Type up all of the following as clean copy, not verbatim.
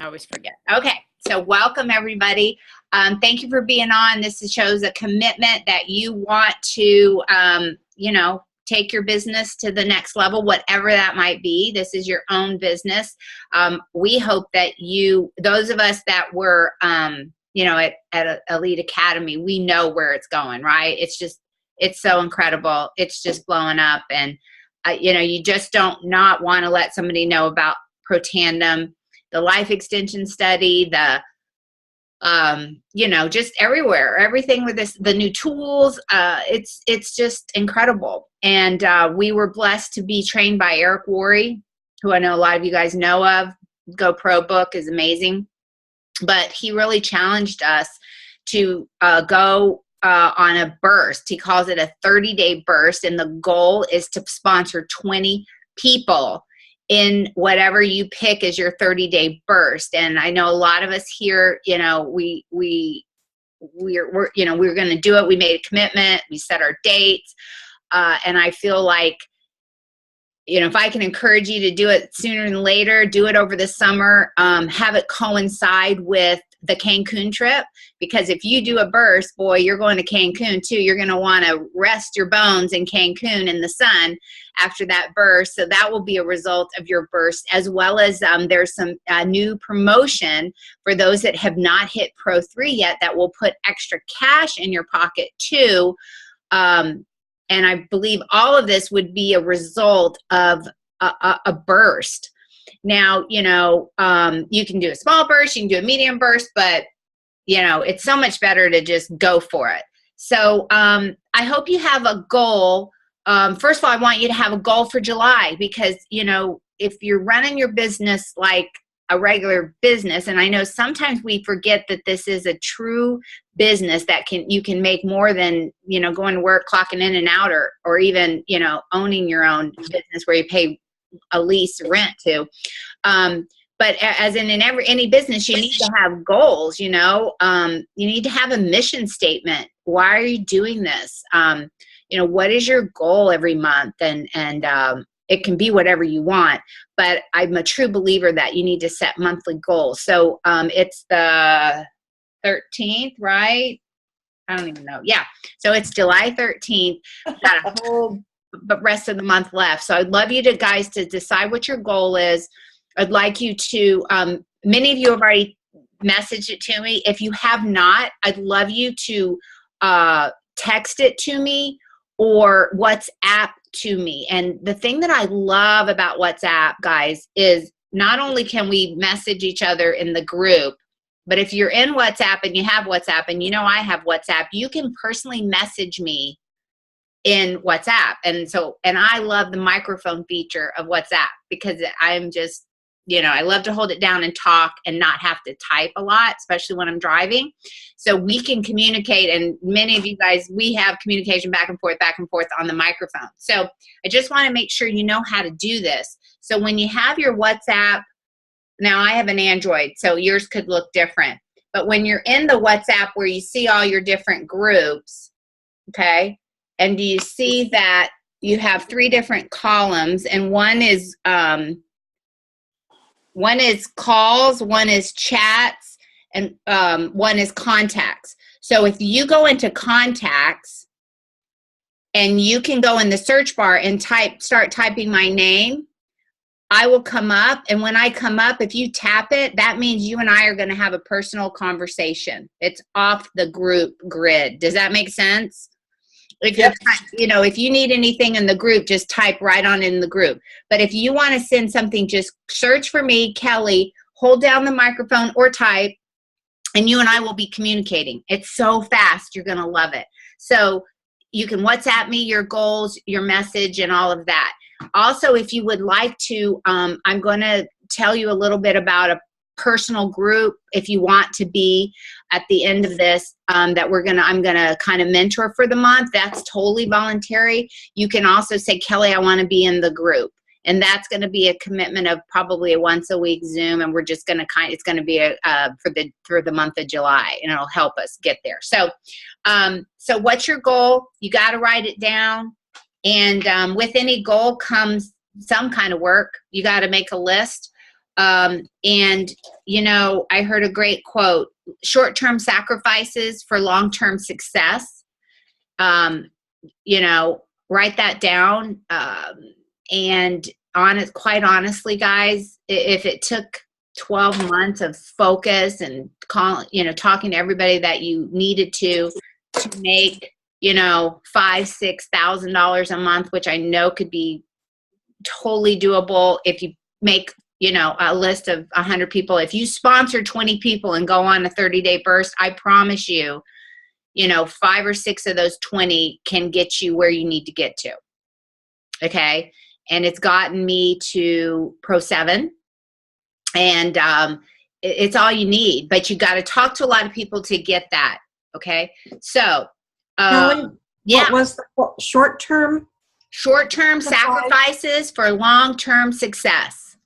I always forget. Okay, so welcome everybody. Thank you for being on. This shows a commitment that you want to, take your business to the next level, whatever that might be. This is your own business. We hope that those of us that were, at Elite Academy, we know where it's going, right? It's so incredible. It's just blowing up. And, you just don't not want to let somebody know about Protandim, the life extension study, just everywhere, everything with the new tools. It's just incredible. And we were blessed to be trained by Eric Worre, who I know a lot of you guys know of. GoPro book is amazing. But he really challenged us to go on a burst. He calls it a 30-day burst. And the goal is to sponsor 20 people in whatever you pick as your 30-day burst. And I know a lot of us here, we're going to do it. We made a commitment. We set our dates. And I feel like, if I can encourage you to do it sooner than later, do it over the summer, have it coincide with the Cancun trip, because if you do a burst, boy, you're going to Cancun too. You're going to want to rest your bones in Cancun in the sun after that burst. So that will be a result of your burst, as well as there's some new promotion for those that have not hit Pro 3 yet that will put extra cash in your pocket too. And I believe all of this would be a result of a burst. Now, you can do a small burst, you can do a medium burst, but, it's so much better to just go for it. So I hope you have a goal. First of all, I want you to have a goal for July, because, if you're running your business like a regular business, and I know sometimes we forget that this is a true business that you can make more than, going to work, clocking in and out, or even, owning your own business where you pay a lease rent to. But as in any business, you need to have goals, you need to have a mission statement. Why are you doing this? What is your goal every month? And it can be whatever you want, but I'm a true believer that you need to set monthly goals. So it's the 13th, right? I don't even know. Yeah. So it's July 13th. Got a whole rest of the month left. So I'd love you guys to decide what your goal is. I'd like you to, many of you have already messaged it to me. If you have not, I'd love you to text it to me or WhatsApp to me. And the thing that I love about WhatsApp, guys, is not only can we message each other in the group, but if you're in WhatsApp and you have WhatsApp, and I have WhatsApp, you can personally message me in WhatsApp. And I love the microphone feature of WhatsApp, because I'm just, I love to hold it down and talk and not have to type a lot, especially when I'm driving. So we can communicate, and many of you guys, we have communication back and forth on the microphone. So I just want to make sure you know how to do this. So when you have your WhatsApp, now I have an Android, so yours could look different. But when you're in the WhatsApp where you see all your different groups, okay, and do you see that you have 3 different columns, and one is calls, one is chats, and one is contacts. So if you go into contacts, and you can go in the search bar and start typing my name, I will come up. And when I come up, if you tap it, that means you and I are going to have a personal conversation. It's off the group grid. Does that make sense? If Yep. if you need anything in the group, just type right on in the group. But if you want to send something, just search for me, Kelly, hold down the microphone or type, and you and I will be communicating. It's so fast. You're going to love it. So you can WhatsApp me your goals, your message, and all of that. Also, if you would like to, I'm going to tell you a little bit about a personal group if you want to be at the end of this, that I'm gonna kind of mentor for the month. That's totally voluntary. You can also say, Kelly, I want to be in the group, and that's going to be a commitment of probably a once a week Zoom, and we're just going to it's going to be for the month of July, and it'll help us get there. So so what's your goal? You got to write it down, and with any goal comes some kind of work. You got to make a list. And, you know, I heard a great quote, short-term sacrifices for long-term success. You know, write that down. And quite honestly, guys, if it took 12 months of focus and talking to everybody that you needed to make, you know, $5,000-6,000 a month, which I know could be totally doable if you make, you know, a list of 100 people. If you sponsor 20 people and go on a 30-day burst, I promise you, you know, 5 or 6 of those 20 can get you where you need to get to. Okay. And it's gotten me to Pro 7. And it's all you need, but you got to talk to a lot of people to get that. Okay. So, Helen, yeah. What was the short-term? Short-term sacrifices for long-term success.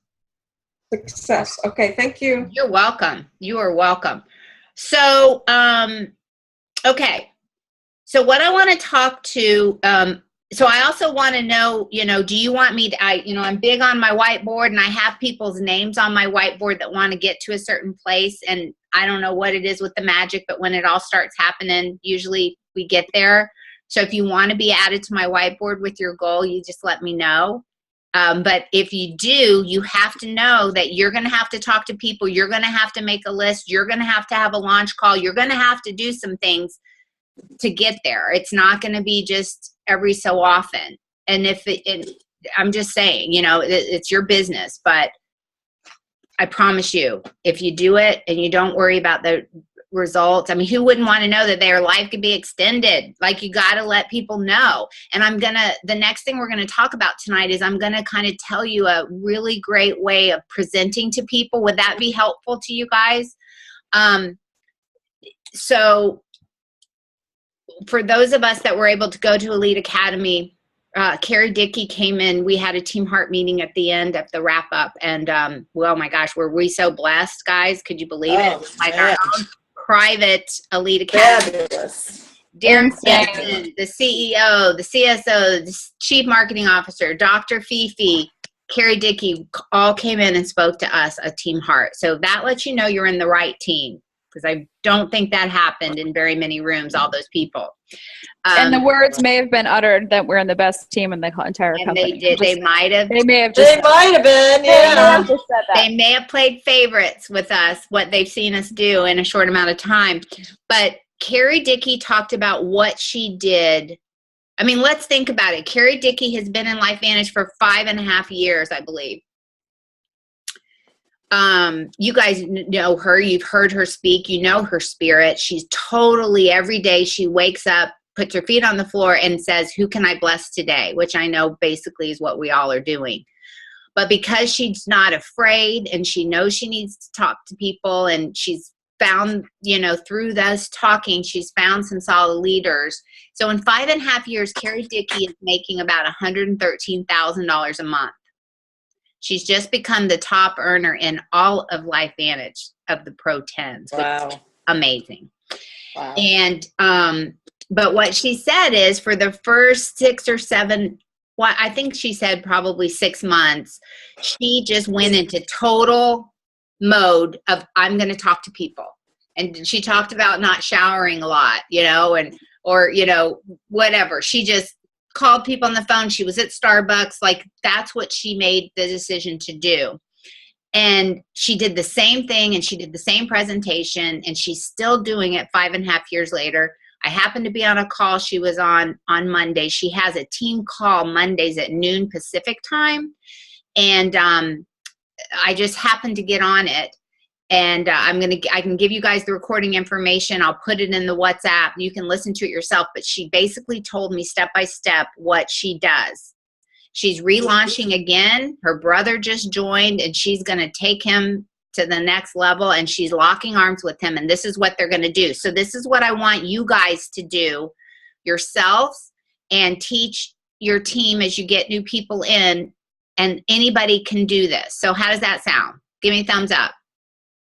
Success. Okay. Thank you. You're welcome. You are welcome. So, okay. So what I want to talk to, so I also want to know, you know, do you want me to, I'm big on my whiteboard, and I have people's names on my whiteboard that want to get to a certain place. And I don't know what it is with the magic, but when it all starts happening, usually we get there. So if you want to be added to my whiteboard with your goal, you just let me know. But if you do, you have to know that you're going to have to talk to people. You're going to have to make a list. You're going to have a launch call. You're going to have to do some things to get there. It's not going to be just every so often. And I'm just saying, you know, it's your business, but I promise you, if you do it and you don't worry about the results, I mean, who wouldn't want to know that their life could be extended? Like, you got to let people know. And the next thing we're going to talk about tonight is I'm going to kind of tell you a really great way of presenting to people. Would that be helpful to you guys? So for those of us that were able to go to Elite Academy, Carrie Dickey came in. We had a Team Heart meeting at the end of the wrap up. And, well, my gosh, were we so blessed, guys? Could you believe it? Like our own private Elite Academy. Fabulous. Darren Stanton, the CEO, the CSO, the Chief Marketing Officer, Dr. Fifi, Carrie Dickey, all came in and spoke to us at Team Heart. So that lets you know you're in the right team, because I don't think that happened in very many rooms, all those people. And the words may have been uttered that we're in the best team in the entire company. They did. They might have. They may have been. Yeah. They may have played favorites with us, what they've seen us do in a short amount of time. But Carrie Dickey talked about what she did. I mean, let's think about it. Carrie Dickey has been in LifeVantage for 5.5 years, I believe. You guys know her. You've heard her speak. You know her spirit. She's totally, every day she wakes up, puts her feet on the floor and says, who can I bless today? Which I know basically is what we all are doing. But because she's not afraid and she knows she needs to talk to people, and she's found, you know, through this talking, she's found some solid leaders. So in 5.5 years, Carrie Dickey is making about $113,000 a month. She's just become the top earner in all of LifeVantage of the Pro 10s. Wow. Amazing. Wow. And, but what she said is for the first 6 or 7, well, I think she said probably 6 months, she just went into total mode of, I'm going to talk to people. And she talked about not showering a lot, you know, or, you know, whatever. She just called people on the phone. She was at Starbucks. Like, that's what she made the decision to do. And she did the same thing, and she did the same presentation, and she's still doing it 5.5 years later. I happened to be on a call she was on Monday. She has a team call Mondays at noon Pacific time. And I just happened to get on it. And I can give you guys the recording information. I'll put it in the WhatsApp. You can listen to it yourself. But she basically told me step by step what she does. She's relaunching again. Her brother just joined, and she's going to take him to the next level, and she's locking arms with him. And this is what they're going to do. So this is what I want you guys to do yourselves, and teach your team as you get new people in. And anybody can do this. So how does that sound? Give me a thumbs up.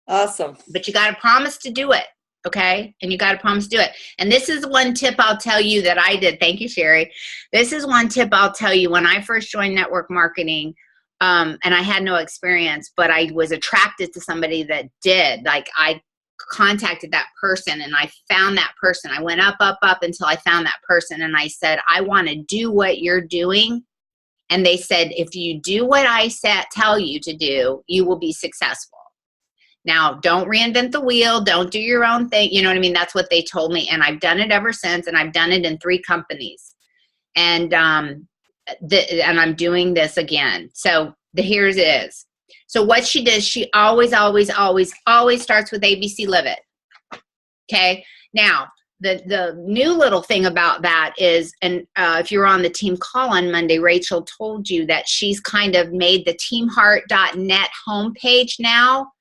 Awesome. But you got to promise to do it, okay? And you got to promise to do it. And this is one tip I'll tell you that I did. Thank you, Sherry. This is one tip I'll tell you. When I first joined network marketing, And I had no experience, but I was attracted to somebody that did. Like, I contacted that person and I found that person. I went up until I found that person, and I said, I want to do what you're doing. And they said, if you do what I tell you to do, you will be successful. Now, don't reinvent the wheel. Don't do your own thing. You know what I mean? That's what they told me. And I've done it ever since. And I've done it in 3 companies. And I'm doing this again. So here's it is. So what she does, she always starts with ABC Live It. Okay. Now, the new little thing about that is, and if you were on the team call on Monday, Rachel told you that she's kind of made the teamheart.net homepage now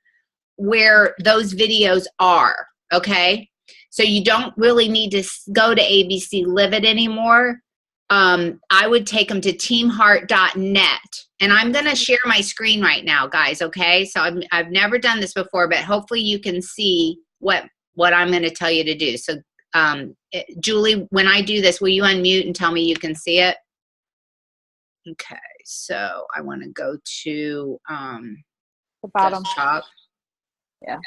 where those videos are. Okay. So you don't really need to go to ABC Live It anymore. I would take them to teamheart.net, and I'm going to share my screen right now, guys. Okay. So I've never done this before, but hopefully you can see what I'm going to tell you to do. So, Julie, when I do this, will you unmute and tell me you can see it? Okay. So I want to go to, The bottom. desktop. Yeah.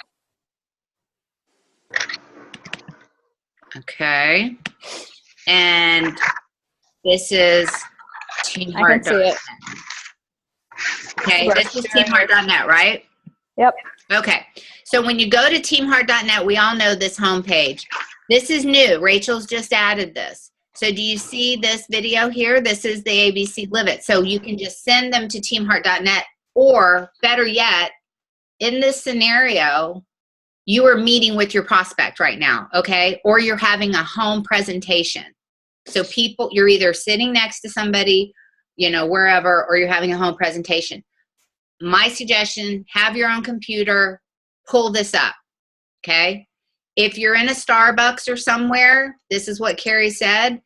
Okay. And this is I can see it. Okay, this is teamheart.net, right? Yep. Okay, so when you go to teamheart.net, we all know this homepage. This is new. Rachel's just added this. So do you see this video here? This is the ABC Live It. So you can just send them to teamheart.net, or better yet, in this scenario, you are meeting with your prospect right now, okay? Or you're having a home presentation. So people, you're either sitting next to somebody, you know, wherever, or you're having a home presentation. My suggestion, have your own computer, pull this up, okay? If you're in a Starbucks or somewhere, this is what Carrie said,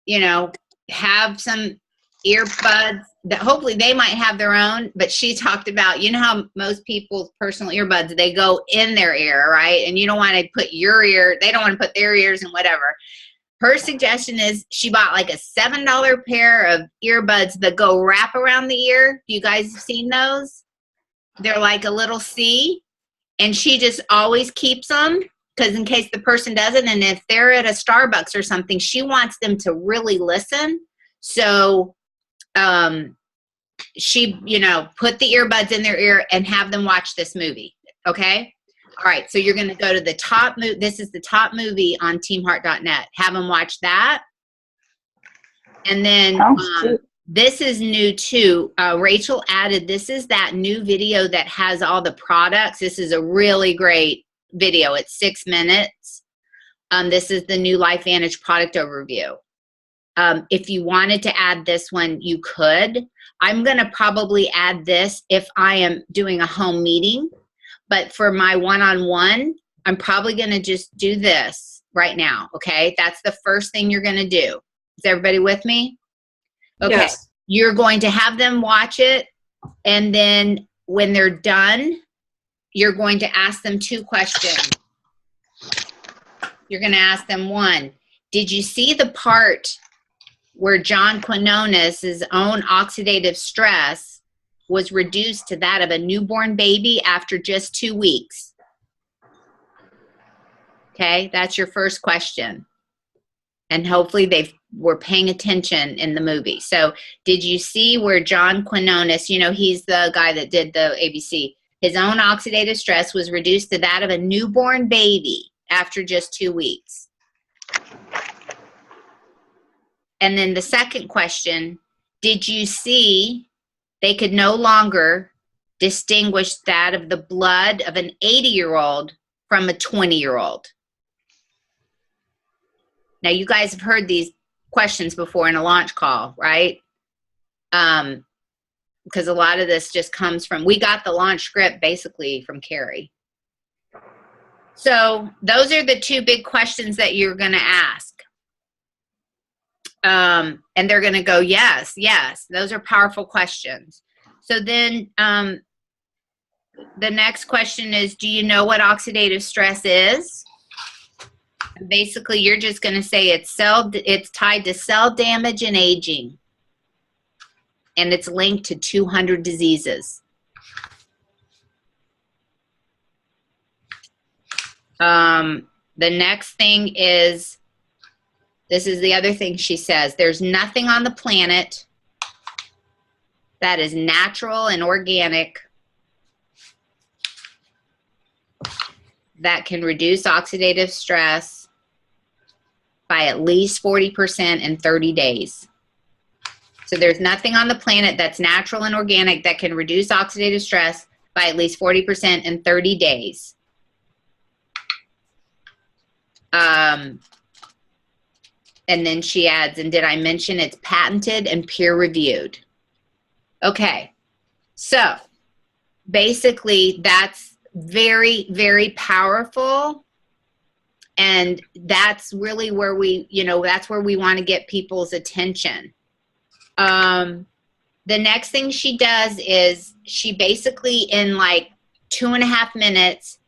you know, have some earbuds that hopefully they might have their own, but she talked about, you know how most people's personal earbuds, they go in their ear, right? And you don't want to put your ear, they don't want to put their ears in whatever. Her suggestion is she bought like a $7 pair of earbuds that go wrap around the ear. You guys have seen those? They're like a little C, and she just always keeps them because in case the person doesn't, and if they're at a Starbucks or something, she wants them to really listen. So she, you know, put the earbuds in their ear and have them watch this movie. Okay. All right. So you're going to go to the top. This is the top movie on teamheart.net. Have them watch that. And then this is new too. Rachel added, this is that new video that has all the products. This is a really great video. It's 6 minutes. This is the new LifeVantage product overview. If you wanted to add this one, you could. I'm going to probably add this if I am doing a home meeting. But for my one-on-one, I'm probably going to just do this right now, okay? That's the first thing you're going to do. Is everybody with me? Okay. Yes. You're going to have them watch it, and then when they're done, you're going to ask them 2 questions. You're going to ask them, 1, did you see the part where John Quinones' own oxidative stress was reduced to that of a newborn baby after just 2 weeks? Okay, that's your first question. And hopefully they were paying attention in the movie. So did you see where John Quinones, you know, he's the guy that did the ABC, his own oxidative stress was reduced to that of a newborn baby after just 2 weeks? And then the second question, did you see they could no longer distinguish that of the blood of an 80-year-old from a 20-year-old? Now, you guys have heard these questions before in a launch call, right? Because a lot of this just comes from, we got the launch script basically from Carrie. So those are the 2 big questions that you're going to ask. And they're going to go, yes, yes. Those are powerful questions. So then the next question is, do you know what oxidative stress is? And basically, you're just going to say it's tied to cell damage and aging. and it's linked to 200 diseases. The next thing is, this is the other thing she says, there's nothing on the planet that is natural and organic that can reduce oxidative stress by at least 40% in 30 days. So there's nothing on the planet that's natural and organic that can reduce oxidative stress by at least 40% in 30 days. And then she adds, and did I mention it's patented and peer-reviewed? Okay, so basically that's very, very powerful, and that's really where we, that's where we want to get people's attention. The next thing she does is she basically, in like 2.5 minutes,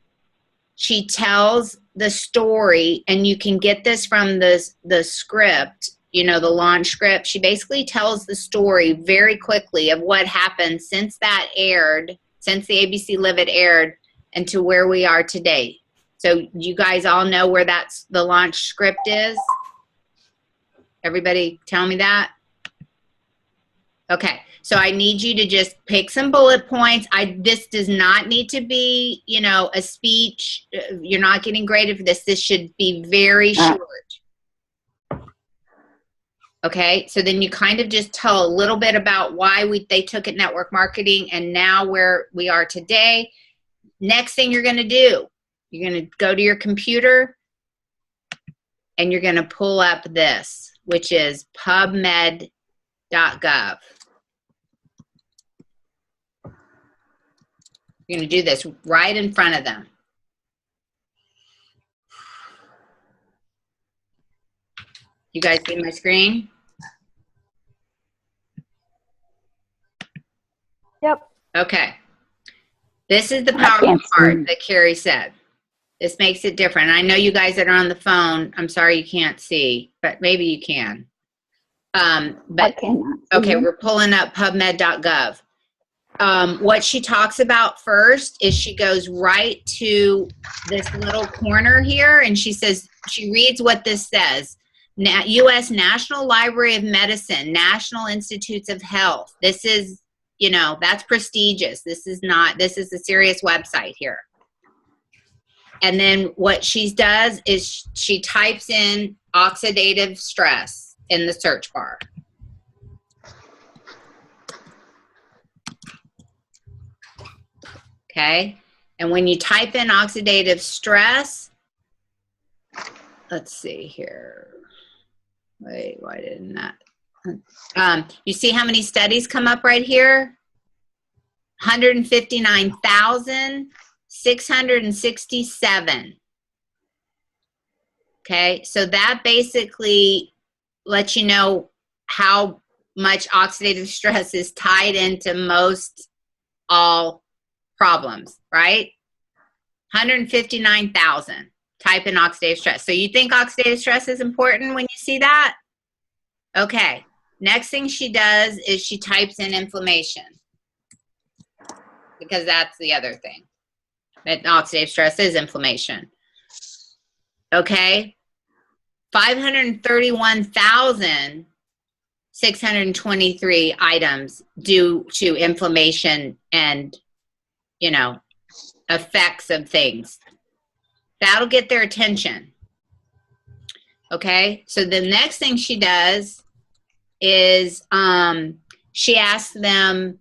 she tells the story, and you can get this from the script, the launch script. She basically tells the story very quickly of what happened since that aired, since the ABC Live It aired, and to where we are today. So you guys all know where the launch script is? Everybody tell me that? Okay, so I need you to just pick some bullet points. This does not need to be, a speech. You're not getting graded for this. This should be very short. Okay, so then you kind of just tell a little bit about why they took it network marketing and now where we are today. Next thing you're going to do, you're going to go to your computer and you're going to pull up this, which is pubmed.gov. You're going to do this right in front of them. You guys see my screen? Yep. Okay. This is the powerful part that Carrie said. This makes it different. I know you guys that are on the phone, I'm sorry you can't see, but maybe you can. Okay, we're pulling up pubmed.gov. What she talks about first is she goes right to this little corner here, and she reads what this says. U.S. National Library of Medicine, National Institutes of Health. This is, that's prestigious. This is a serious website here. And then what she does is she types in oxidative stress in the search bar. Okay, and when you type in oxidative stress, let's see here. Wait, why didn't that? You see how many studies come up right here? 159,667. Okay, so that basically lets you know how much oxidative stress is tied into most all problems, right? 159,000. Type in oxidative stress. So you think oxidative stress is important when you see that? Okay. Next thing she does is she types in inflammation, because that's the other thing. That oxidative stress is inflammation. Okay. 531,623 items due to inflammation and effects of things. That'll get their attention. Okay, so the next thing she does is she asks them,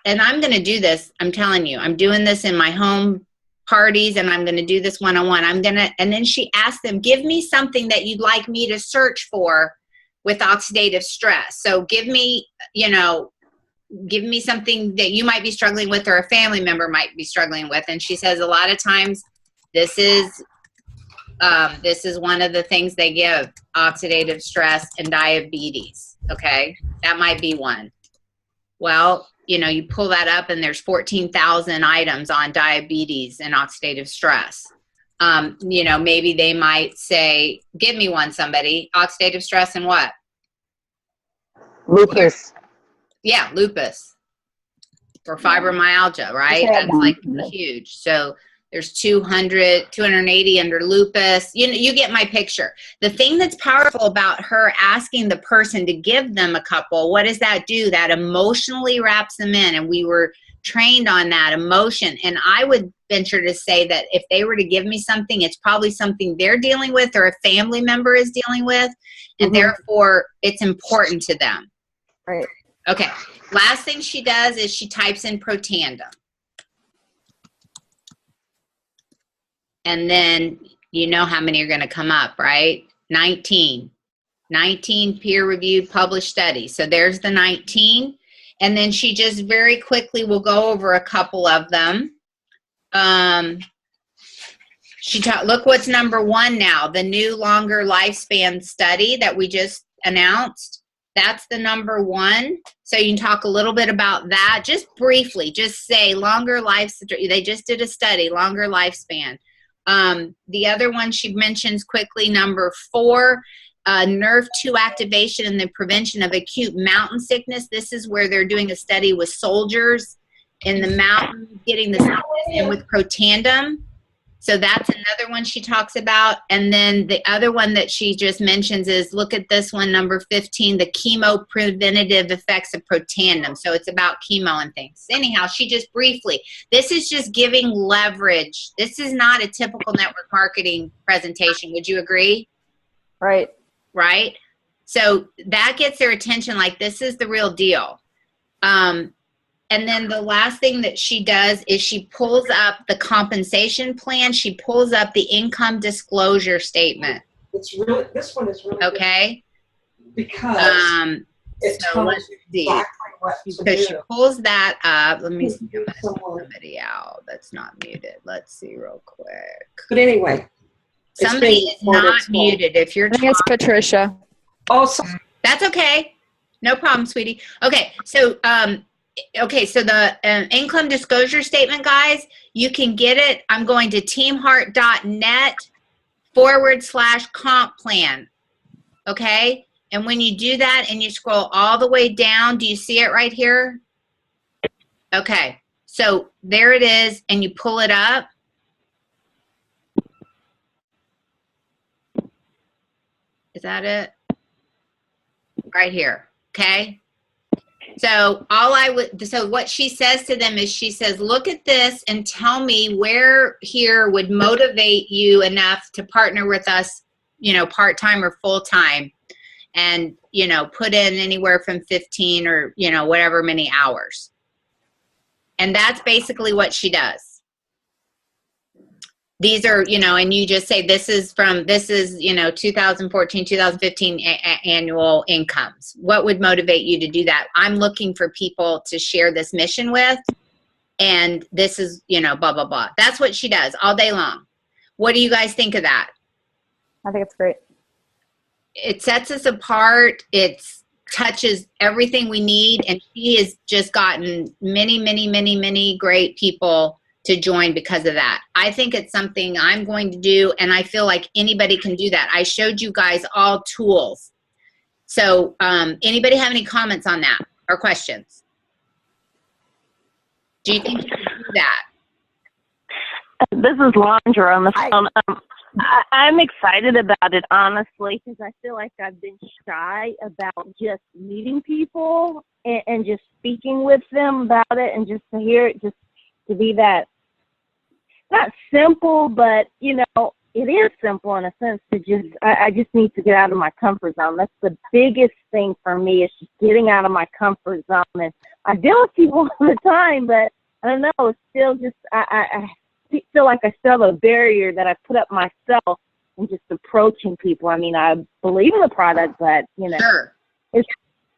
and I'm going to do this, I'm telling you, I'm doing this in my home parties, and I'm going to do this one-on-one. And then she asks them, give me something that you'd like me to search for with oxidative stress. So give me something that you might be struggling with or a family member might be struggling with. And she says a lot of times this is one of the things they give, oxidative stress and diabetes. Okay, that might be one. Well, you pull that up and there's 14,000 items on diabetes and oxidative stress. Maybe they might say, give me one, somebody, oxidative stress and what? Lupus. Yeah, lupus or fibromyalgia, right? Okay. That's like huge. So there's 280 under lupus. You get my picture. The thing that's powerful about her asking the person to give them a couple, what does that do? That emotionally wraps them in. And we were trained on that emotion. And I would venture to say that if they were to give me something, it's probably something they're dealing with or a family member is dealing with. And therefore, it's important to them. Right. Okay. Last thing she does is she types in Protandim. And then you know how many are going to come up, right? 19 peer-reviewed published studies. So there's the 19. And then she just very quickly will go over a couple of them. Look what's number 1 now, the new longer lifespan study that we just announced. That's the number 1. So you can talk a little bit about that. Just briefly, just say longer life. They just did a study, longer lifespan. The other one she mentions quickly, number 4, NERV2 activation and the prevention of acute mountain sickness. This is where they're doing a study with soldiers in the mountains, getting the sickness in with Protandim. So that's another one she talks about. And then the other one that she just mentions is, look at this one, number 15, the chemo preventative effects of Protandim. So it's about chemo and things. Anyhow, she just briefly, this is just giving leverage. This is not a typical network marketing presentation. Would you agree? Right. Right? So that gets their attention, like this is the real deal. And then the last thing that she does is she pulls up the compensation plan. She pulls up the income disclosure statement. It's really, this one is really okay. Good because it so tells let's you see. exactly what to So do. she pulls that up. Let me see. Someone. Somebody out that's not muted. Let's see real quick. But anyway, it's Somebody being is not recorded, muted. If you're I think it's Patricia. Also, that's okay. No problem, sweetie. Okay, so so the income disclosure statement, guys, you can get it. I'm going to teamheart.net/comp plan. Okay, and when you do that and you scroll all the way down, do you see it right here? Okay, so there it is, and you pull it up. Is that it? Right here. Okay. So what she says to them is she says, look at this and tell me where here would motivate you enough to partner with us, part-time or full-time, and, put in anywhere from 15 or, whatever many hours. And that's basically what she does. These are, and you just say this is 2014, 2015 annual incomes. What would motivate you to do that? I'm looking for people to share this mission with, and this is, blah, blah, blah. That's what she does all day long. What do you guys think of that? I think it's great. It sets us apart. It touches everything we need, and she has just gotten many, many, many, many great people to join because of that. I think it's something I'm going to do, and I feel like anybody can do that. I showed you guys all tools. So anybody have any comments on that or questions? Do you think you can do that? This is Londra on the phone. I'm excited about it, honestly, because I feel like I've been shy about just meeting people and just speaking with them about it, and just to hear it, just to be that, not simple, but, it is simple in a sense to just, I just need to get out of my comfort zone. That's the biggest thing for me, is just getting out of my comfort zone. And I deal with people all the time, but I don't know, it's still just, I feel like I still have a barrier that I put up myself in just approaching people. I mean, I believe in the product, but, Sure. this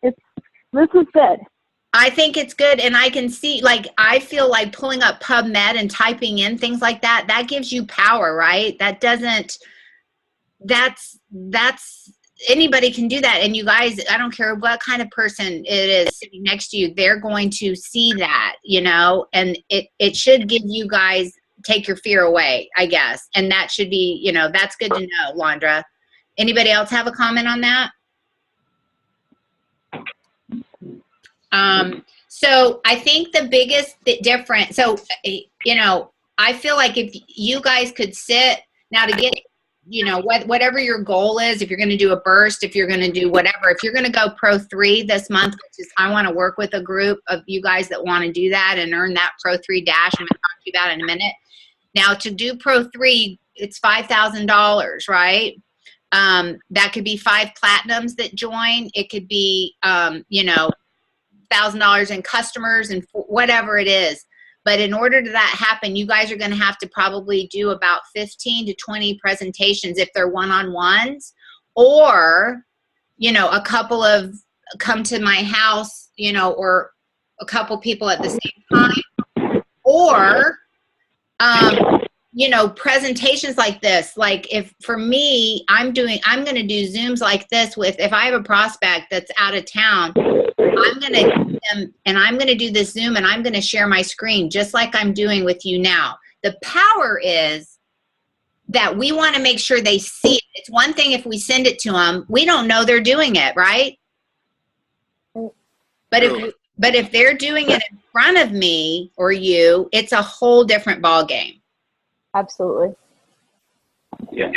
is good. I think it's good, and I can see, I feel like pulling up PubMed and typing in things like that, that gives you power, right? That's anybody can do that. And you guys, I don't care what kind of person it is sitting next to you, they're going to see that, and it should give you guys, take your fear away, I guess. And that should be, that's good to know, Londra. Anybody else have a comment on that? So I think the biggest difference, so, you know, I feel like if you guys could sit now to get, you know, whatever your goal is, if you're going to do a burst, if you're going to do whatever, if you're going to go Pro 3 this month, which is, I want to work with a group of you guys that want to do that and earn that Pro 3 dash. I'm going to talk to you about it in a minute. Now to do Pro 3, it's $5,000, right? That could be 5 platinums that join. It could be, you know, $1,000 in customers and whatever it is. But in order to that happen, you guys are going to have to probably do about 15 to 20 presentations if they're one-on-ones, or, you know, a couple of come to my house, you know, or a couple people at the same time, or, you know, presentations like this. Like if for me, I'm going to do Zooms like this with, if I have a prospect that's out of town, I'm going to do this Zoom and I'm going to share my screen just like I'm doing with you now. The power is that we want to make sure they see it. It's one thing if we send it to them, we don't know they're doing it, right? But if they're doing it in front of me or you, it's a whole different ball game. Absolutely. Yeah.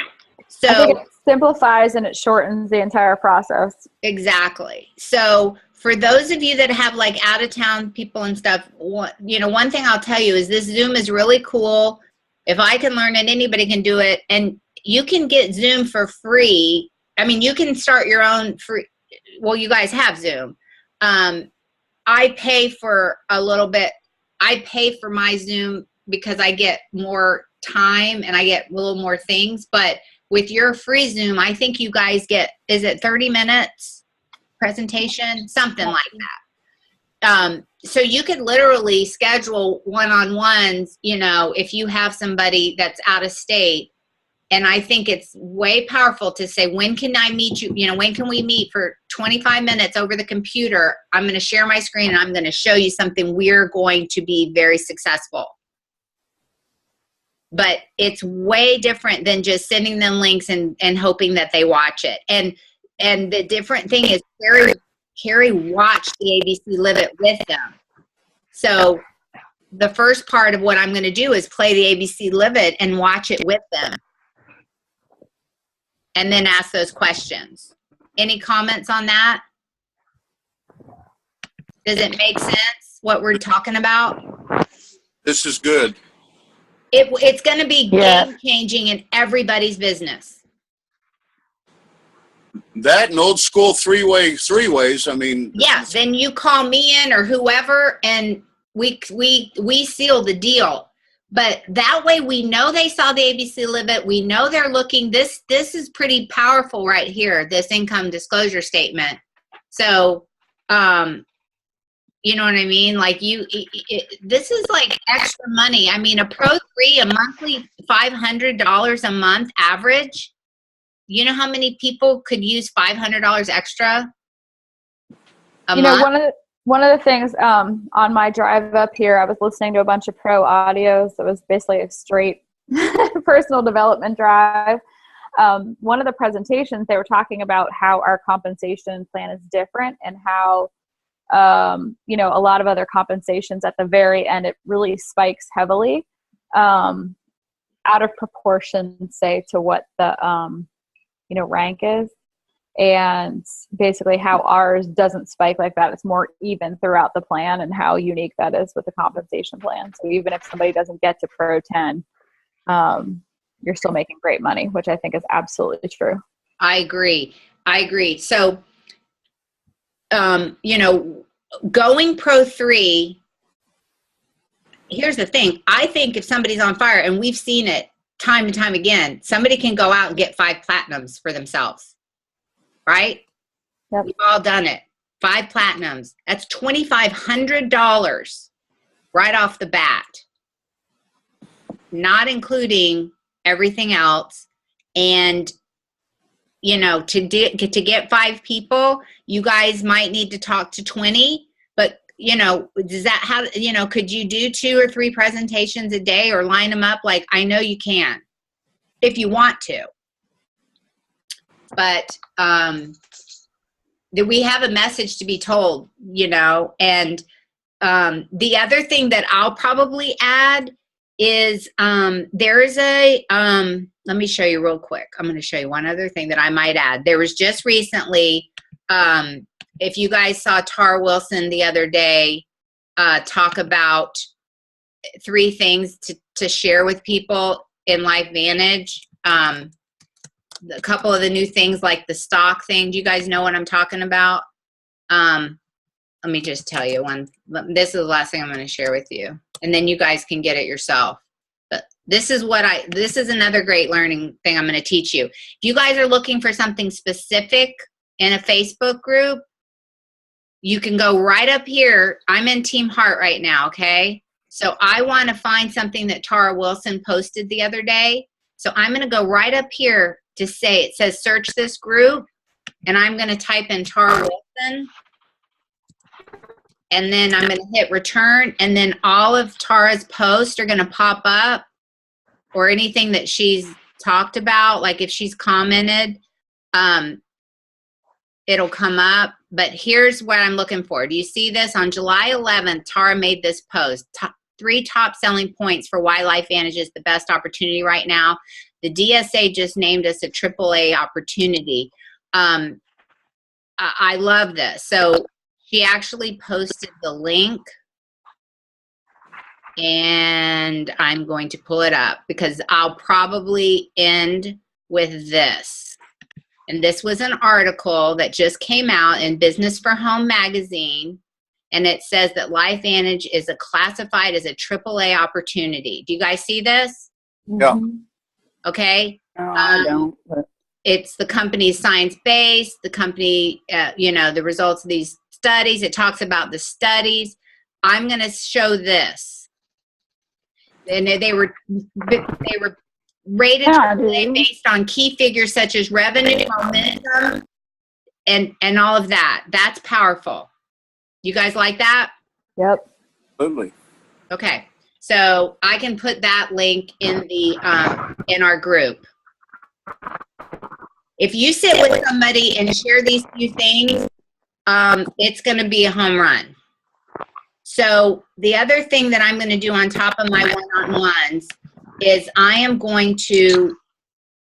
So I think it simplifies and it shortens the entire process. Exactly. So for those of you that have like out of town people and stuff, you know, one thing I'll tell you is this Zoom is really cool. If I can learn it, anybody can do it. And you can get Zoom for free. I mean, you can start your own free. Well, you guys have Zoom. I pay for a little bit. I pay for my Zoom because I get more time and I get a little more things. But with your free Zoom, I think you guys get, is it 30 minutes presentation? Something like that. So you could literally schedule one-on-ones, you know, if you have somebody that's out of state. And I think it's way powerful to say, when can I meet you? You know, when can we meet for 25 minutes over the computer? I'm going to share my screen and I'm going to show you something we're going to be very successful. But it's way different than just sending them links and hoping that they watch it. And the different thing is Carrie watched the ABC Live It with them. So the first part of what I'm going to do is play the ABC Live It and watch it with them. And then ask those questions. Any comments on that? Does it make sense what we're talking about? This is good. It's going to be game-changing in everybody's business. That and old school three ways. I mean, yeah. Then you call me in or whoever, and we seal the deal. But that way, we know they saw the ABC Live It. We know they're looking. This is pretty powerful right here. This income disclosure statement. So, you know what I mean? Like this is like extra money. I mean, a Pro 3, a monthly $500 a month average. You know how many people could use $500 extra a month? Know, one of the things on my drive up here, I was listening to a bunch of pro audios. It was basically a straight personal development drive. One of the presentations, they were talking about how our compensation plan is different and how, you know, a lot of other compensations at the very end, it really spikes heavily out of proportion, say, to what the, you know, rank is. And basically how ours doesn't spike like that. It's more even throughout the plan, and how unique that is with the compensation plan. So even if somebody doesn't get to Pro 10, you're still making great money, which I think is absolutely true. I agree. So, you know, going Pro 3, here's the thing. I think if somebody's on fire, and we've seen it time and time again, somebody can go out and get 5 platinums for themselves. Right? Yep. We've all done it. 5 platinums. That's $2,500 right off the bat, not including everything else. And, you know, to get 5 people, you guys might need to talk to 20. But, you know, does that how, you know, could you do 2 or 3 presentations a day or line them up? Like, I know you can if you want to. But that we have a message to be told, you know. And the other thing that I'll probably add is there is a let me show you real quick. I'm going to show you one other thing that I might add. There was just recently, if you guys saw Tara Wilson the other day talk about 3 things to share with people in LifeVantage. A couple of the new things like the stock thing. Do you guys know what I'm talking about? Let me just tell you one. This is the last thing I'm going to share with you, and then you guys can get it yourself. But this is another great learning thing I'm going to teach you. If you guys are looking for something specific in a Facebook group, you can go right up here. I'm in Team Heart right now, okay? So I want to find something that Tara Wilson posted the other day. So I'm going to go right up here to say, it says search this group, and I'm going to type in Tara Wilson. And then I'm going to hit return, and then all of Tara's posts are going to pop up, or anything that she's talked about. Like if she's commented, it'll come up. But here's what I'm looking for. Do you see this? On July 11th, Tara made this post. 3 top selling points for why LifeVantage is the best opportunity right now. The DSA just named us a AAA opportunity. I love this. So she actually posted the link, and I'm going to pull it up because I'll probably end with this. And this was an article that just came out in Business for Home magazine, and it says that LifeVantage is classified as a AAA opportunity. Do you guys see this? Yeah. Okay. No, I don't. But It's the company's science-based, the company, the results of these studies. It talks about the studies. I'm going to show this. And they were rated based on key figures such as revenue, momentum, and all of that. That's powerful. You guys like that? Yep. Absolutely. Okay. So I can put that link in the in our group. If you sit with somebody and share these few things, it's going to be a home run. So the other thing that I'm going to do on top of my one-on-ones is I am going to,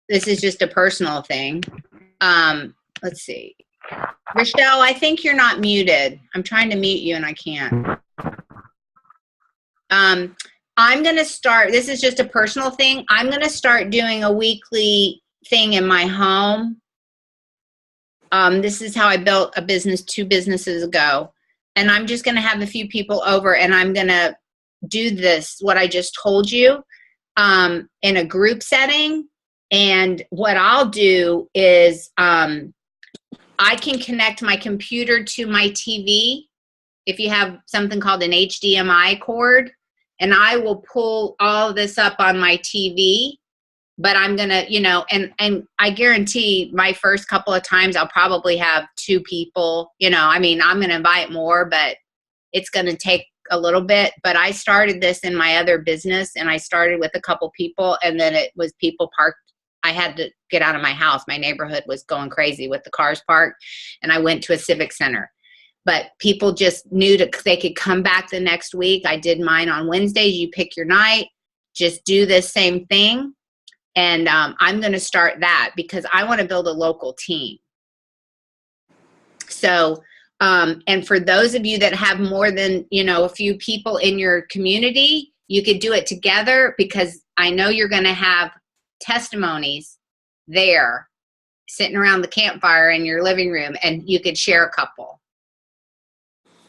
this is just a personal thing. Let's see. Rochelle, I think you're not muted. I'm trying to mute you and I can't. I'm going to start, this is just a personal thing. I'm going to start doing a weekly thing in my home. This is how I built a business 2 businesses ago. And I'm just going to have a few people over, and I'm going to do this, what I just told you, in a group setting. And what I'll do is I can connect my computer to my TV if you have something called an HDMI cord, and I will pull all of this up on my TV. But I'm going to, and I guarantee my first couple of times I'll probably have 2 people, I'm going to invite more, but it's going to take a little bit. But I started this in my other business, and I started with a couple people, and then it was people parked. I had to get out of my house. My neighborhood was going crazy with the cars parked, and I went to a civic center. But people just knew they could come back the next week. I did mine on Wednesdays. You pick your night. Just do this same thing. And I'm going to start that because I want to build a local team. So, and for those of you that have more than, a few people in your community, you could do it together because I know you're going to have testimonies there sitting around the campfire in your living room, and you could share a couple.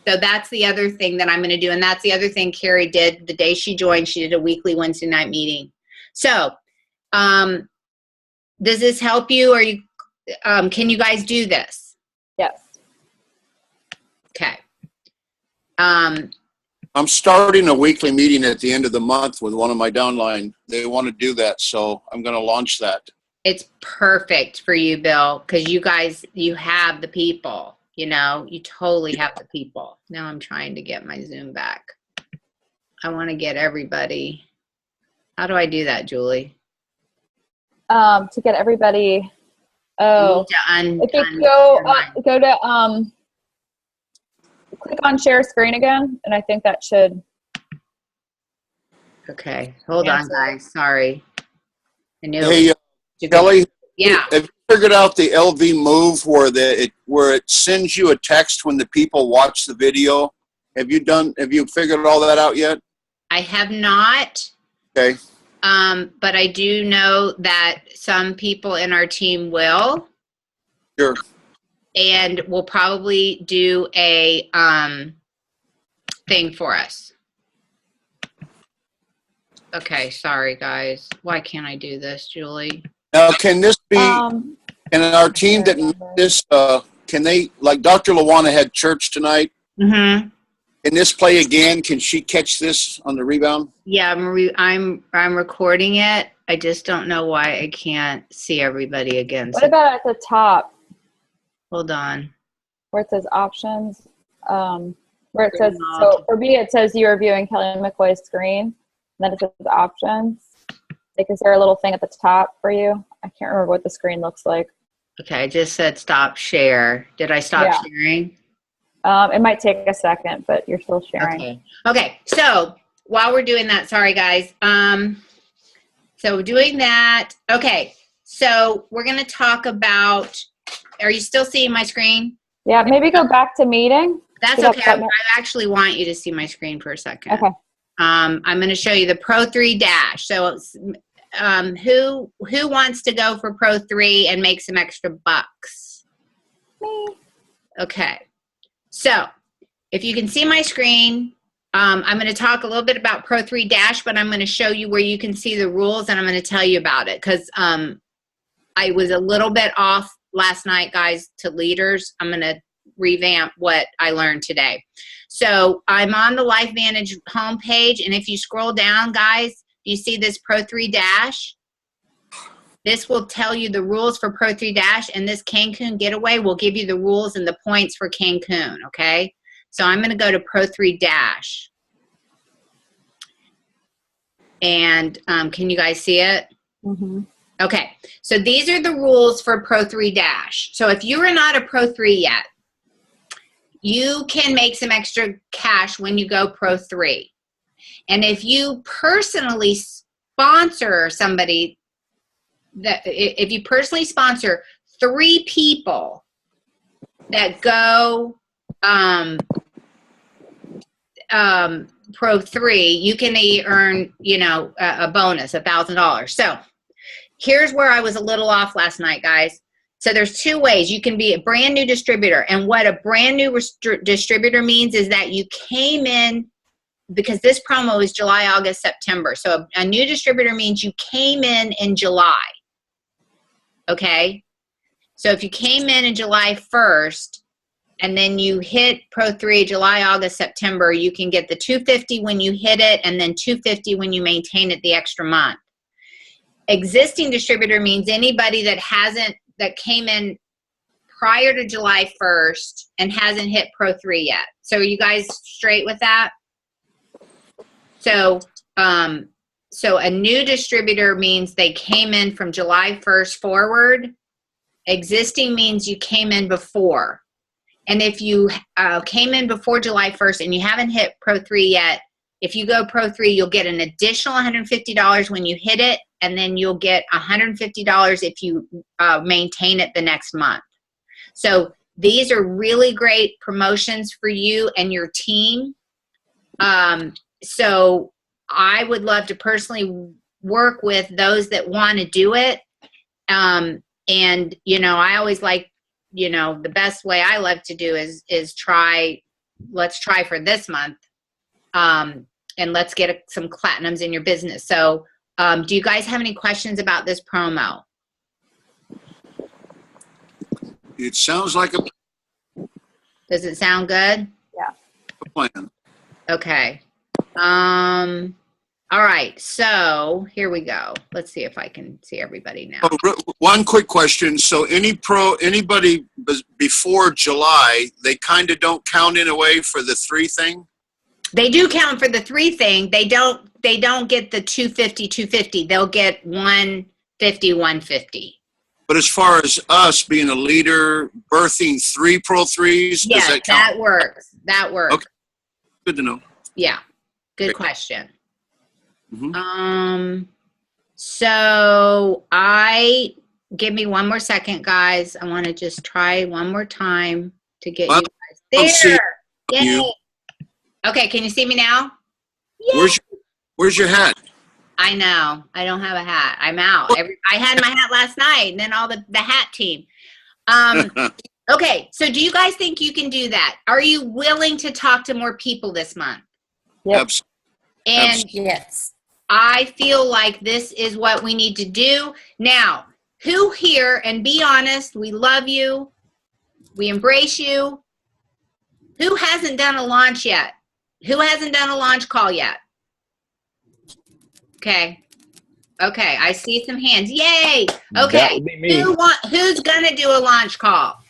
So that's the other thing that I'm going to do. And that's the other thing Carrie did the day she joined. She did a weekly Wednesday night meeting. So, does this help you, or can you guys do this? Yes. Okay. I'm starting a weekly meeting at the end of the month with one of my downline. They want to do that, so I'm going to launch that. It's perfect for you, Bill, because you have the people, you totally have the people. Now I'm trying to get my Zoom back. I want to get everybody. How do I do that, Julie? To get everybody Oh, if you go to click on share screen again, and I think that should. Okay, hold on, guys. Sorry. I knew. Hey, Kelly. Yeah. Have you figured out the LV Move where it sends you a text when the people watch the video? Have you figured all that out yet? I have not. Okay. But I do know that some people in our team will. Sure. And will probably do a thing for us. Okay, sorry guys. Why can't I do this, Julie? Now, can this be, and our team that this, can they, like Dr. Lawana had church tonight? Mm-hmm. Can this play again? Can she catch this on the rebound? Yeah, I'm recording it. I just don't know why I can't see everybody again. What about at the top? Hold on. Where it says options, where it says, so for me, it says you are viewing Kelly McCoy's screen. And then it says options. Like, is there a little thing at the top for you? I can't remember what the screen looks like. Okay, I just said stop share. Did I stop sharing? It might take a second, but you're still sharing. Okay. So while we're doing that, sorry guys. So doing that. Okay. So we're going to talk about, are you still seeing my screen? Yeah. Maybe go back to meeting. That's okay. I actually want you to see my screen for a second. Okay. I'm going to show you the Pro 3 Dash. So who wants to go for Pro 3 and make some extra bucks? Me. Okay. So if you can see my screen, I'm going to talk a little bit about Pro 3 Dash, but I'm going to show you where you can see the rules, and I'm going to tell you about it because I was a little bit off last night, guys, to leaders. I'm going to revamp what I learned today. So I'm on the LifeVantage homepage, and if you scroll down, guys, you see this Pro 3 Dash. This will tell you the rules for Pro 3 Dash, and this Cancun Getaway will give you the rules and the points for Cancun, okay? So I'm going to go to Pro 3 Dash. And can you guys see it? Mm-hmm. Okay, so these are the rules for Pro 3 Dash. So if you are not a Pro 3 yet, you can make some extra cash when you go Pro 3. And if you personally sponsor somebody, if you personally sponsor 3 people that go Pro 3, you can earn, a bonus, $1,000. So here's where I was a little off last night, guys. So there's 2 ways. You can be a brand new distributor. And what a brand new distributor means is that you came in, because this promo is July, August, September. So a new distributor means you came in July. Okay? So if you came in July 1st, and then you hit Pro 3 July, August, September, you can get the $250 when you hit it, and then $250 when you maintain it the extra month. Existing distributor means anybody that came in prior to July 1st and hasn't hit Pro 3 yet. So are you guys straight with that? So a new distributor means they came in from July 1st forward. Existing means you came in before. And if you came in before July 1st and you haven't hit Pro 3 yet, if you go Pro 3, you'll get an additional $150 when you hit it, and then you'll get $150 if you maintain it the next month. So these are really great promotions for you and your team. So I would love to personally work with those that want to do it. And, I always like, the best way I love to do is let's try for this month. And let's get some platinums in your business. So do you guys have any questions about this promo? It sounds like a Does it sound good? Yeah. plan. Okay. All right. So here we go. Let's see if I can see everybody now. One quick question. So anybody before July, they kind of don't count in a way for the 3 thing? They do count for the 3 thing. They don't get the $250. They'll get $150. But as far as us being a leader, birthing 3 Pro 3s, does Yes, that count? that works. That works. Okay. Good to know. Yeah. Good Great. question. Mhm. So give me one more second, guys. I want to just try one more time to get Well, you guys don't see there. Yay. you. Okay, can you see me now? Yeah. Where's your hat? I know. I don't have a hat. I'm out. I had my hat last night, and then all the hat team. Okay, so do you guys think you can do that? Are you willing to talk to more people this month? Yep. Absolutely. And Yes. I feel like this is what we need to do. Now, who here, and be honest, we love you, we embrace you, who hasn't done a launch yet? Who hasn't done a launch call yet? Okay. Okay, I see some hands. Yay! That Okay. would be me. Who's gonna do a launch call?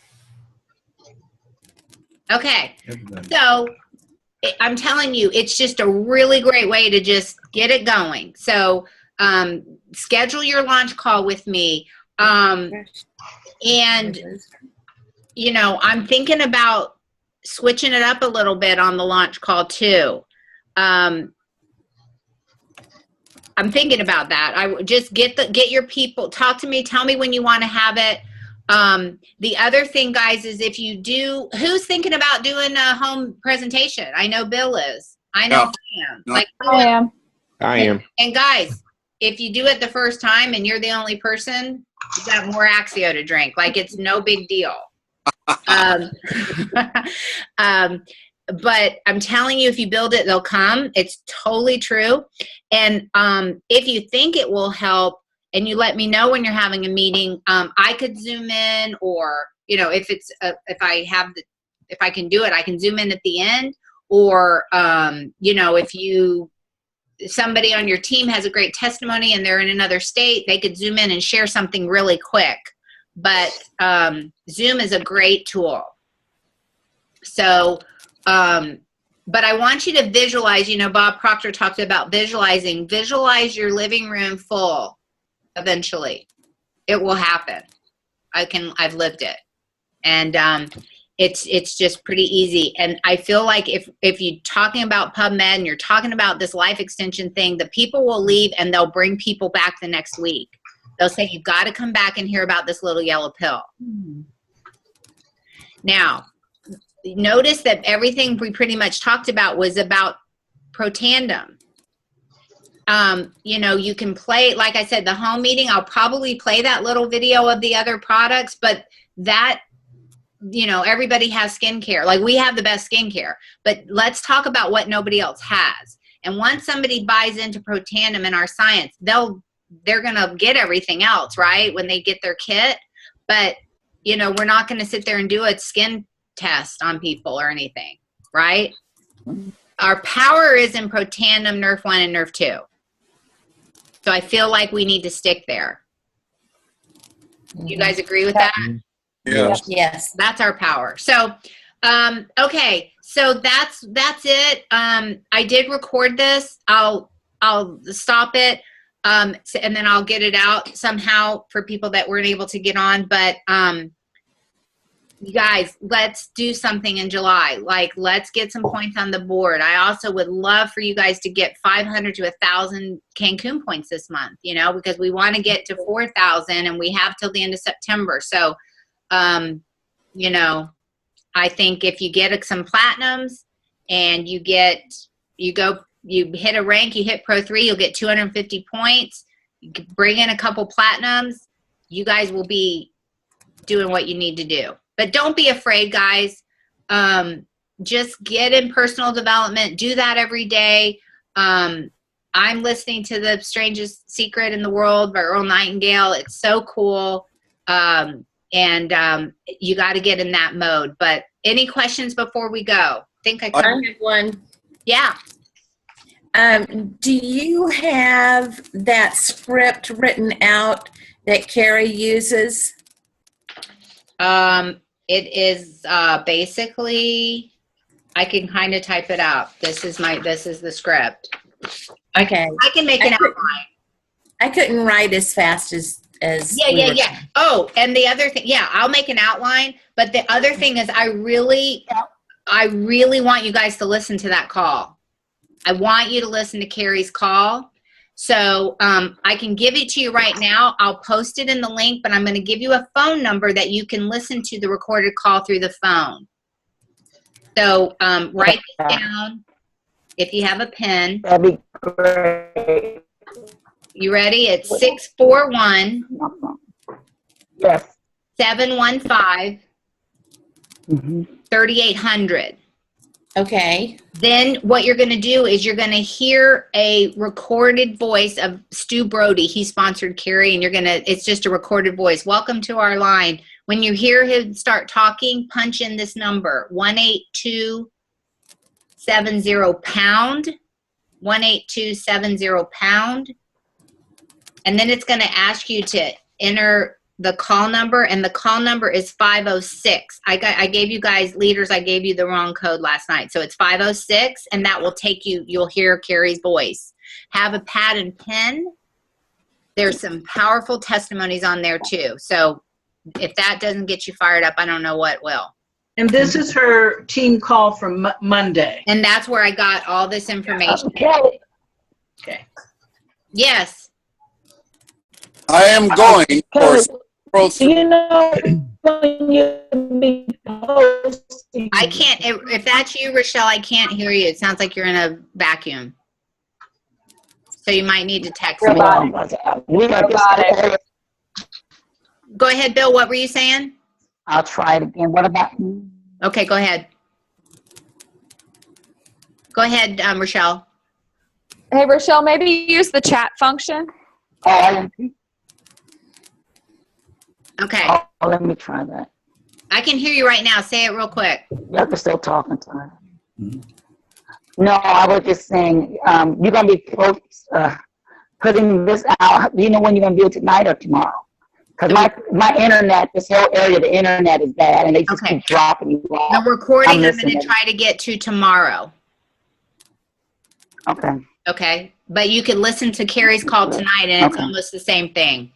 Okay. So I'm telling you, it's just a really great way to just get it going. So schedule your launch call with me. And, you know, I'm thinking about switching it up a little bit on the launch call too. I'm thinking about that. I would just get your people, talk to me, tell me when you want to have it. The other thing, guys, is if you do, who's thinking about doing a home presentation? I know Bill is. I know I am. No. Like, I am. I am. and guys, if you do it the first time and you're the only person, you got more Axio to drink. Like, it's no big deal. But I'm telling you, if you build it, they'll come. It's totally true. And if you think it will help, and you let me know when you're having a meeting, I could Zoom in, or, you know, if I can do it, I can Zoom in at the end. Or, you know, if somebody on your team has a great testimony and they're in another state, they could Zoom in and share something really quick. But Zoom is a great tool. So, but I want you to visualize, you know, Bob Proctor talked about visualizing. Visualize your living room full eventually. It will happen. I've lived it. And it's just pretty easy. And I feel like if you're talking about PubMed and you're talking about this life extension thing, the people will leave and they'll bring people back the next week. They'll say, you've got to come back and hear about this little yellow pill. Now, notice that everything we pretty much talked about was about Protandim. You know, you can play, like I said, the home meeting, I'll probably play that little video of the other products, but that, you know, everybody has skincare. Like, we have the best skincare, but let's talk about what nobody else has. And once somebody buys into Protandim and our science, they're going to get everything else, right? When they get their kit. But, you know, we're not going to sit there and do a skin test on people or anything, right? Our power is in Protandim, Nerf 1, and Nerf 2. So I feel like we need to stick there. You guys agree with that? Yes. Yes. That's our power. So, okay. So that's it. I did record this. I'll stop it. And then I'll get it out somehow for people that weren't able to get on. But, you guys, let's do something in July. Like, let's get some points on the board. I also would love for you guys to get 500 to 1,000 Cancun points this month, you know, because we want to get to 4,000 and we have till the end of September. So, you know, I think if you get some platinums and you hit a rank, you hit Pro 3, you'll get 250 points. You can bring in a couple platinums. You guys will be doing what you need to do. But don't be afraid, guys. Just get in personal development. Do that every day. I'm listening to The Strangest Secret in the World by Earl Nightingale. It's so cool. And you got to get in that mode. But any questions before we go? I have one. Yeah. Do you have that script written out that Carrie uses? It is basically, I can kind of type it out. This is the script. Okay. I can make an outline. I couldn't write as fast as as Yeah, we yeah, were- yeah. Oh, and the other thing, yeah, I'll make an outline. But the other thing is, I really want you guys to listen to that call. I want you to listen to Carrie's call. So I can give it to you right now. I'll post it in the link, but I'm going to give you a phone number that you can listen to the recorded call through the phone. So write this down if you have a pen. That'd be great. You ready? It's 641 Yes. 715 3800. Okay. Then what you're going to do is you're going to hear a recorded voice of Stu Brody. He sponsored Carrie, and it's just a recorded voice. Welcome to our line. When you hear him start talking, punch in this number, 18270#, 18270#. And then it's going to ask you to enter the call number, and the call number is 506. I gave you guys leaders, I gave you the wrong code last night. So it's 506, and that will take you, you'll hear Carrie's voice. Have a pad and pen. There's some powerful testimonies on there too. So if that doesn't get you fired up, I don't know what will. And this is her team call from Monday. And that's where I got all this information. Okay. Okay. Yes. I am going for Do you know when you be posting? I can't, if that's you, Rochelle, I can't hear you. It sounds like you're in a vacuum. So you might need to text me. We got this. Go ahead, Bill. What were you saying? I'll try it again. What about you? Okay, go ahead. Go ahead, Rochelle. Hey, Rochelle, maybe use the chat function. Oh, Okay. let me try that. I can hear you right now. Say it real quick. You have to still talking to her. No, I was just saying, you're going to be putting this out. Do you know when you're going to do it, tonight or tomorrow? Because my internet, this whole area, the internet is bad, and they just keep dropping you off. The recording I'm going listening. to try to get to tomorrow. Okay. Okay. But you can listen to Carrie's call tonight, and it's almost the same thing.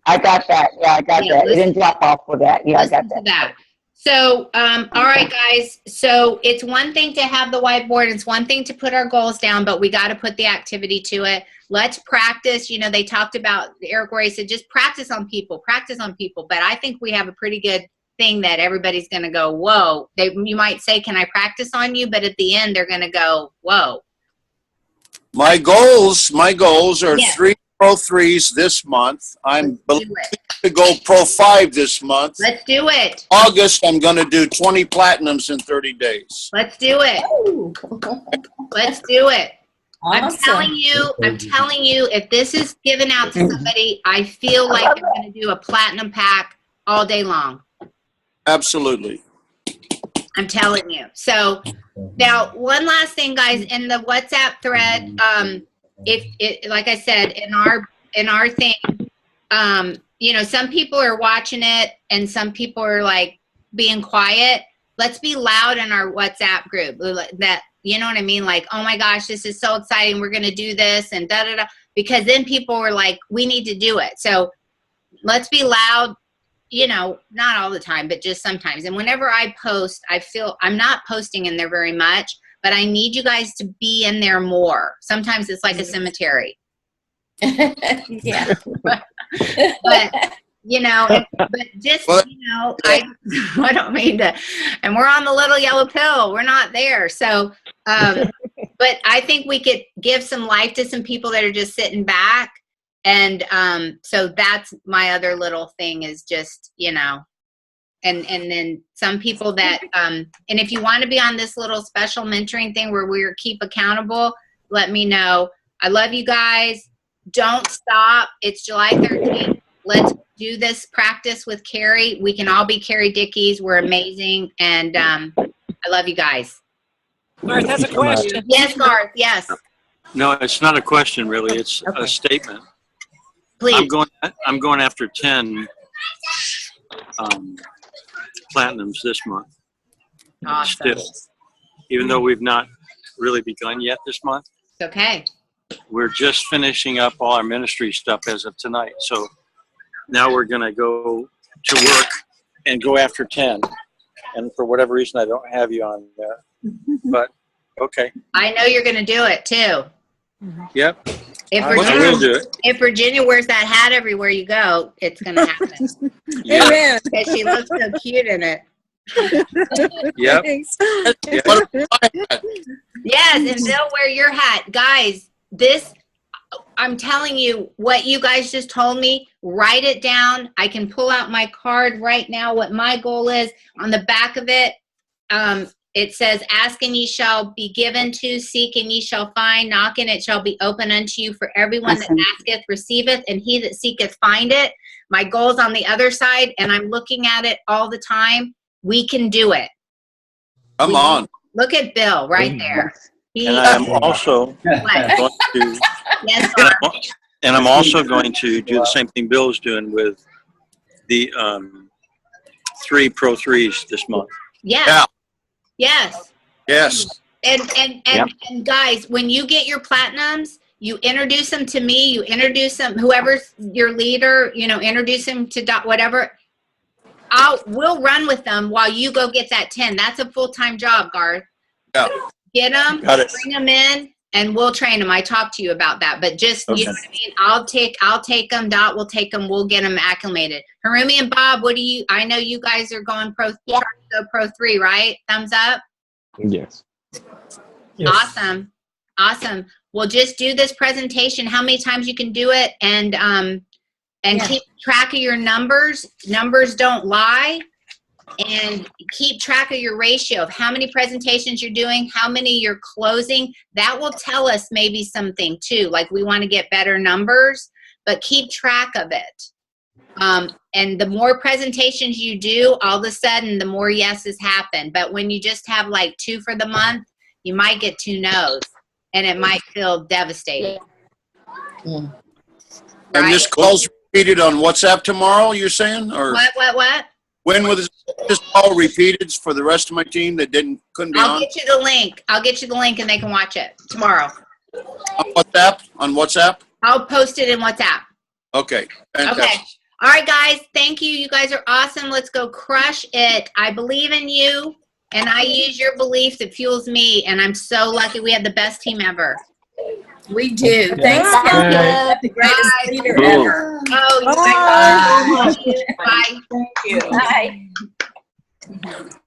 I got that. Yeah, I got that. It didn't drop off for that. Yeah, I got Listen to that. So, all right, guys. So it's one thing to have the whiteboard. It's one thing to put our goals down, but we got to put the activity to it. Let's practice. You know, they talked about, Eric Roy said, just practice on people, practice on people. But I think we have a pretty good thing that everybody's going to go, whoa. You might say, can I practice on you? But at the end, they're going to go, whoa. My goals are 3 Pro 3s this month. I'm believing to go Pro 5 this month. Let's do it. August, I'm going to do 20 Platinums in 30 days. Let's do it. Let's do it. Awesome. I'm telling you, if this is given out to somebody, I feel like they're going to do a platinum pack all day long. Absolutely. I'm telling you. So now, one last thing, guys, in the WhatsApp thread, like I said, in our thing, you know, some people are watching it and some people are like being quiet. Let's be loud in our WhatsApp group. That, you know what I mean? Like, oh my gosh, this is so exciting. We're going to do this and da da da. Because then people were like, we need to do it. So let's be loud. You know, not all the time, but just sometimes. And whenever I post, I feel I'm not posting in there very much, but I need you guys to be in there more. Sometimes it's like a cemetery. Yeah. But you know, but just, you know, I don't mean to, and we're on the little yellow pill. We're not there. So, but I think we could give some life to some people that are just sitting back. And so that's my other little thing is just, you know, and then some people that, and if you want to be on this little special mentoring thing where we're keep accountable, let me know. I love you guys. Don't stop. It's July 13th. Let's do this practice with Carrie. We can all be Carrie Dickies. We're amazing. And I love you guys. Garth has a question. Yes, Garth. Yes. No, it's not a question really. It's a statement. Please. I'm going after 10 platinums this month. Awesome. Still, even though we've not really begun yet this month. It's okay. We're just finishing up all our ministry stuff as of tonight. So now we're going to go to work and go after 10. And for whatever reason, I don't have you on there. But, okay. I know you're going to do it too. Yep. If I will do it. If Virginia wears that hat everywhere you go, it's going to happen. Yeah. Amen. Because she looks so cute in it. Yep. Thanks. What about my hat? Yes, and they'll wear your hat. Guys, I'm telling you, what you guys just told me, write it down. I can pull out my card right now, what my goal is. On the back of it, it says, ask and ye shall be given to, seek and ye shall find, knock and it shall be open unto you. For everyone that Awesome. asketh receiveth, and he that seeketh findeth. My goal's on the other side, and I'm looking at it all the time. We can do it. Come on. Look at Bill right there. He, And I am also what? going to, Yes, and I'm also going to do the same thing Bill's doing with the 3 Pro 3s this month. yes. Yeah. Yes. Yes. And guys, when you get your platinums, you introduce them to me, you introduce them, whoever's your leader, introduce them to whatever. We'll run with them while you go get that 10. That's a full-time job, Garth. Yeah. Get them, Got it. bring them in, and we'll train them. I talked to you about that, but just, Okay. you know what I mean? I'll take them, Dot will take them, we'll get them acclimated. Harumi and Bob, I know you guys are going Pro 3, right? Thumbs up? Yes. Awesome. Well, just do this presentation, how many times you can do it, and keep track of your numbers. Numbers don't lie. And keep track of your ratio of how many presentations you're doing, how many you're closing. That will tell us maybe something too, like we want to get better numbers, but keep track of it. And the more presentations you do, all of a sudden, the more yeses happen. But when you just have like 2 for the month, you might get 2 no's, and it might feel devastating. And Right? this call's repeated on WhatsApp tomorrow, you're saying? Or What? when was this call repeated for the rest of my team that couldn't be I'll on? get you the link. And they can watch it tomorrow. On WhatsApp? On WhatsApp? I'll post it in WhatsApp. Okay. Fantastic. Okay. All right, guys. Thank you. You guys are awesome. Let's go crush it. I believe in you, and I use your belief that fuels me, and I'm so lucky we have the best team ever. We do. Thanks, Bye. Kelly. The greatest Bye. leader Cool. ever. Oh, Bye. Bye. Thank you. Bye.